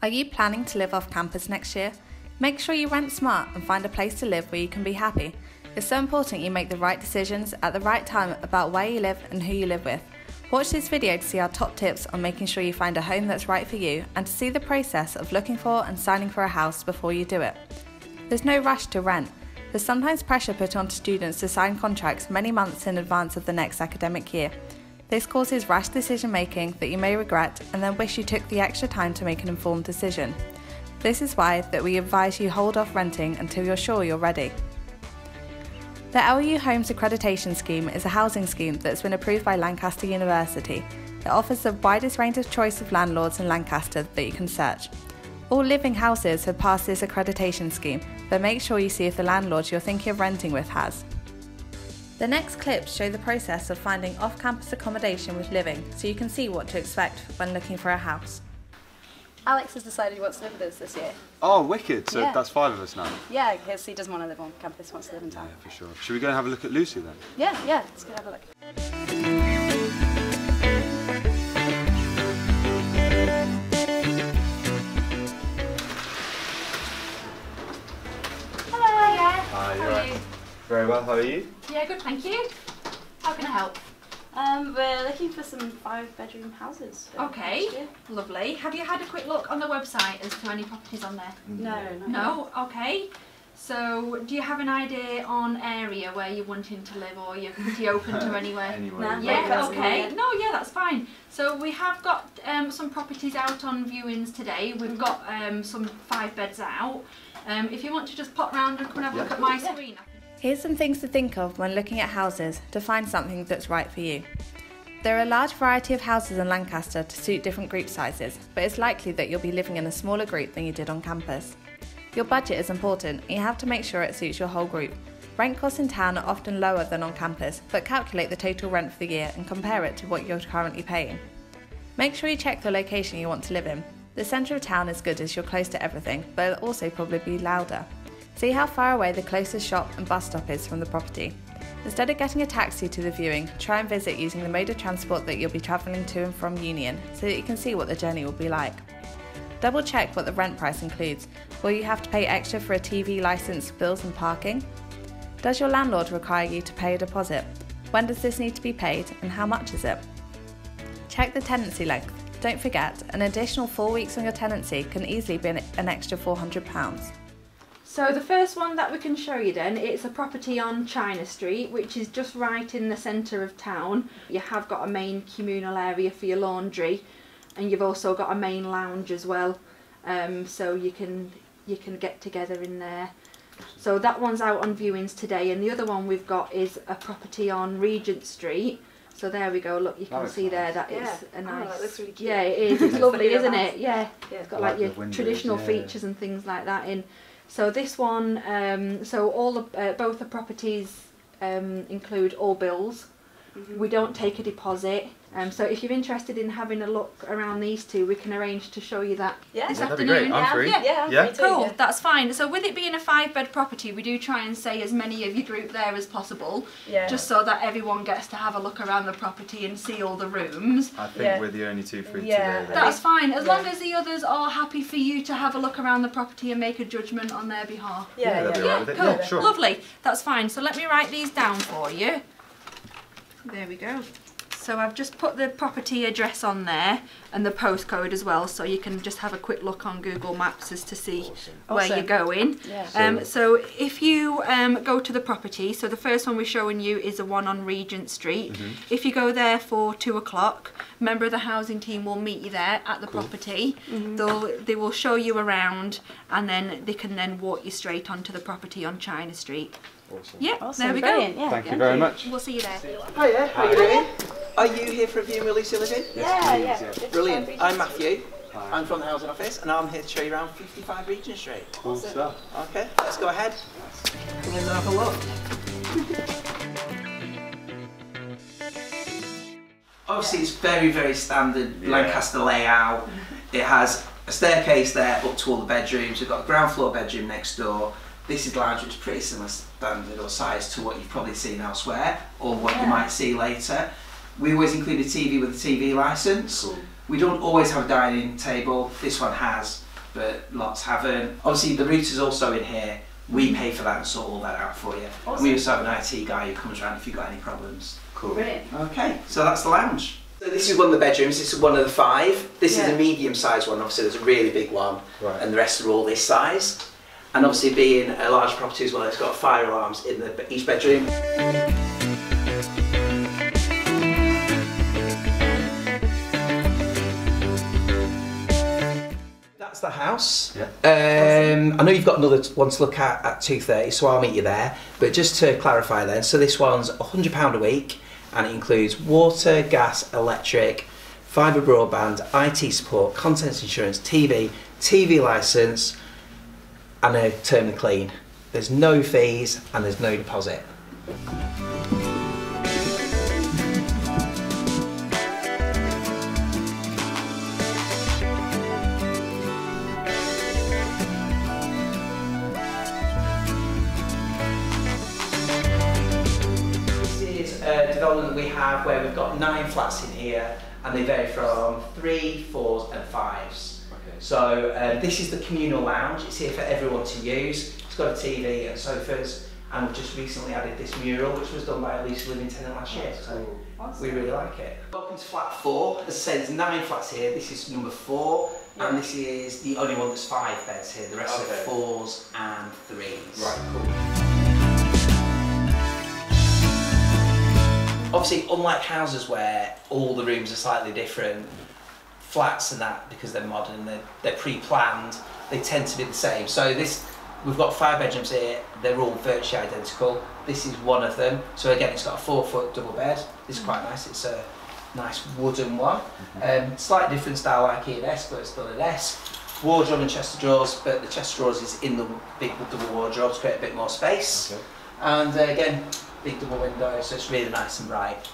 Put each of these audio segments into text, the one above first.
Are you planning to live off campus next year? Make sure you rent smart and find a place to live where you can be happy. It's so important you make the right decisions at the right time about where you live and who you live with. Watch this video to see our top tips on making sure you find a home that's right for you and to see the process of looking for and signing for a house before you do it. There's no rush to rent. There's sometimes pressure put onto students to sign contracts many months in advance of the next academic year. This causes rash decision making that you may regret and then wish you took the extra time to make an informed decision. This is why that we advise you hold off renting until you're sure you're ready. The LU Homes Accreditation Scheme is a housing scheme that's been approved by Lancaster University. It offers the widest range of choice of landlords in Lancaster that you can search. All living houses have passed this accreditation scheme, but make sure you see if the landlord you're thinking of renting with has. The next clips show the process of finding off-campus accommodation with living, so you can see what to expect when looking for a house. Alex has decided he wants to live with us this year. Oh, wicked. So Yeah. that's 5 of us now. Yeah, because he doesn't want to live on campus, wants to live in town. Yeah, for sure. Should we go and have a look at Lucy then? Yeah, let's go have a look. Hello. Yeah. Hi, How are you? Very well, how are you? Yeah, good, thank you. How can I help? We're looking for some 5-bedroom houses. for Okay, next year. lovely. Have you had a quick look on the website as to any properties on there? No. No? Okay. So, do you have an idea on area where you're wanting to live, or you're pretty open to anywhere? Anywhere. No. Yeah, That's okay. fine. No, yeah, that's fine. So we have got some properties out on viewings today. We've got some 5 beds out. If you want to just pop round and come and have a look at my screen. Here's some things to think of when looking at houses to find something that's right for you. There are a large variety of houses in Lancaster to suit different group sizes, but it's likely that you'll be living in a smaller group than you did on campus. Your budget is important and you have to make sure it suits your whole group. Rent costs in town are often lower than on campus, but calculate the total rent for the year and compare it to what you're currently paying. Make sure you check the location you want to live in. The centre of town is good as you're close to everything, but it'll also probably be louder. See how far away the closest shop and bus stop is from the property. Instead of getting a taxi to the viewing, try and visit using the mode of transport that you'll be travelling to and from Union so that you can see what the journey will be like. Double check what the rent price includes. Will you have to pay extra for a TV licence, bills and parking? Does your landlord require you to pay a deposit? When does this need to be paid and how much is it? Check the tenancy length. Don't forget, an additional 4 weeks on your tenancy can easily be an extra £400. So the first one that we can show you then, it's a property on China Street, which is just right in the centre of town. You have got a main communal area for your laundry, and you've also got a main lounge as well, so you can get together in there. So that one's out on viewings today, and the other one we've got is a property on Regent Street. So there we go, look, you can see there that is a nice... that looks really cute. Yeah, it is, it's lovely, isn't it? Yeah, Yeah. it's got like your the windows, traditional yeah. features and things like that in. So this one, so all the both the properties include all bills. We don't take a deposit. So if you're interested in having a look around these two, we can arrange to show you that this that'd be great. afternoon. I'm free. Yeah. I'm Yeah. free too, Cool, yeah. that's fine. So with it being a 5-bed property, we do try and say as many of your group there as possible, Yeah. just so that everyone gets to have a look around the property and see all the rooms. I think Yeah. we're the only 2 free Yeah. today. then. That's fine, as Yeah. long as the others are happy for you to have a look around the property and make a judgment on their behalf. Yeah, they'll be yeah. alright with it. Cool, Yeah, sure. lovely, that's fine. So let me write these down for you. There we go. So I've just put the property address on there and the postcode as well, so you can just have a quick look on Google Maps as to see where Awesome. you're going. Yeah. So if you go to the property, so the first one we're showing you is the one on Regent Street. If you go there for 2 o'clock, a member of the housing team will meet you there at the property. They will show you around, and then they can then walk you straight onto the property on China Street. Awesome. Yeah, Awesome, there we brilliant. go. Yeah, Thank you very much. We'll see you there. Hiya, how are you doing? Are you here for a viewing with Lucy Living? Yeah. Brilliant. I'm Matthew. I'm from the housing office and I'm here to show you around 55 Regent Street. Cool stuff. Okay, let's go ahead. Come in and have a look. Obviously it's very, very standard Lancaster layout. It has a staircase there up to all the bedrooms. We've got a ground floor bedroom next door. This is lounge, which is pretty similar standard or size to what you've probably seen elsewhere or what you might see later. We always include a TV with a TV licence. We don't always have a dining table. This one has. but lots haven't. Obviously the router's also in here. We pay for that and sort all that out for you. Awesome. And we also have an IT guy who comes around if you've got any problems. Cool. Brilliant. Okay, so that's the lounge. So this is one of the bedrooms, this is one of the 5. This is a medium-sized one, obviously there's a really big one, and the rest are all this size. And obviously being a large property as well, it's got fire alarms in each bedroom. That's the house. Yeah. I know you've got another one to look at 2:30, so I'll meet you there. But just to clarify then, so this one's £100 a week, and it includes water, gas, electric, fibre broadband, IT support, contents insurance, TV licence, and a term and clean. There's no fees and there's no deposit. Development we have where we've got 9 flats in here, and they vary from 3, 4s and 5s. Okay. So this is the communal lounge. It's here for everyone to use. It's got a TV and sofas, and we've just recently added this mural, which was done by a lease living tenant last year. So we really like it. Welcome to flat 4. As I said, there's 9 flats here. This is number 4, and this is the only one that's 5 beds here. The rest are 4s and 3s. Right, cool. Obviously, unlike houses where all the rooms are slightly different, flats and that, because they're modern, they're pre-planned, they tend to be the same. So we've got 5 bedrooms here, they're all virtually identical. This is one of them. So again, it's got a 4-foot double bed. This is quite nice, it's a nice wooden one. Slightly different style like E&S, but it's still an S. Wardrobe and chest of drawers, but the chest of drawers is in the big double wardrobe to create a bit more space. Okay. And again, big double window, so it's really nice and bright.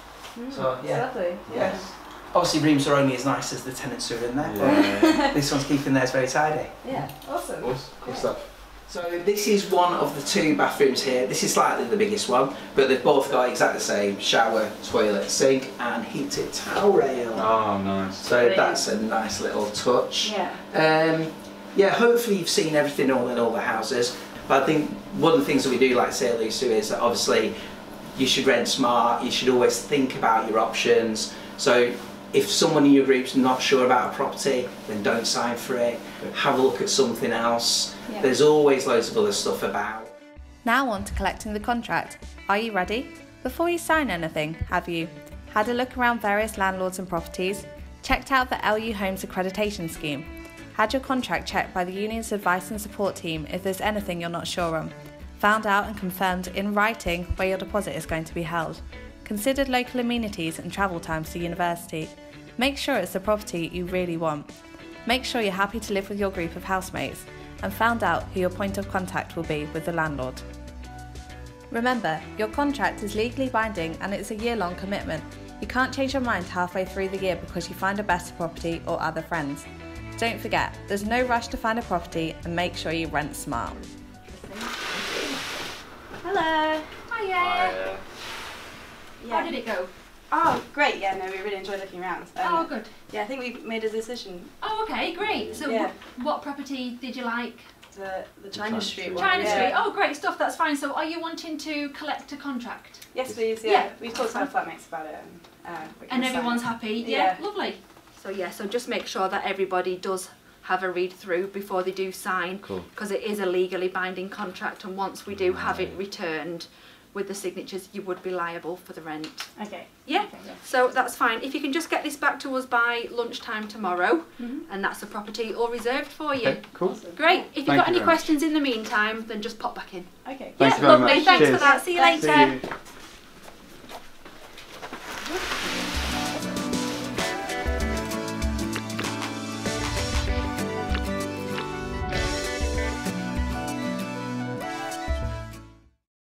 So yeah, lovely. Yes. Obviously rooms are only as nice as the tenants who are in there, but this one's keeping theirs very tidy. Yeah, awesome. Cool stuff. So this is one of the 2 bathrooms here. This is slightly the biggest one, but they've both got exactly the same shower, toilet, sink and heated towel rail. Oh, nice. So that's a nice little touch. Yeah. Yeah, hopefully you've seen everything all in all the houses. But I think one of the things that we do like to say at Lucy is that obviously you should rent smart, you should always think about your options. So if someone in your group's not sure about a property, then don't sign for it. Have a look at something else. Yeah. There's always loads of other stuff about. Now on to collecting the contract. Are you ready? Before you sign anything, have you had a look around various landlords and properties? Checked out the LU Homes accreditation scheme? Had your contract checked by the union's advice and support team if there's anything you're not sure on? Found out and confirmed in writing where your deposit is going to be held? Considered local amenities and travel times to university? Make sure it's the property you really want. Make sure you're happy to live with your group of housemates, and found out who your point of contact will be with the landlord. Remember, your contract is legally binding and it's a year-long commitment. You can't change your mind halfway through the year because you find a better property or other friends. Don't forget, there's no rush to find a property, and make sure you rent smart. Hello. Hiya. How did it go? Oh, great. Yeah, no, we really enjoyed looking around. Oh, good. Yeah, I think we made a decision. Oh, okay, great. So what property did you like? The China Street one. China Street. Oh, great stuff. That's fine. So are you wanting to collect a contract? Yes, please. Yeah. We've talked to our flatmates about it. And everyone's happy? Yeah. Lovely. So just make sure that everybody does have a read through before they do sign, because it is a legally binding contract, and once we do have it returned with the signatures, you would be liable for the rent. Okay. Yeah. Okay, yeah. So that's fine. If you can just get this back to us by lunchtime tomorrow, and that's a property all reserved for you. Okay, cool. Awesome. Great. If you've got any questions in the meantime, then just pop back in. Okay. Thanks very lovely. much. Thanks Cheers. for that. See you later. See you.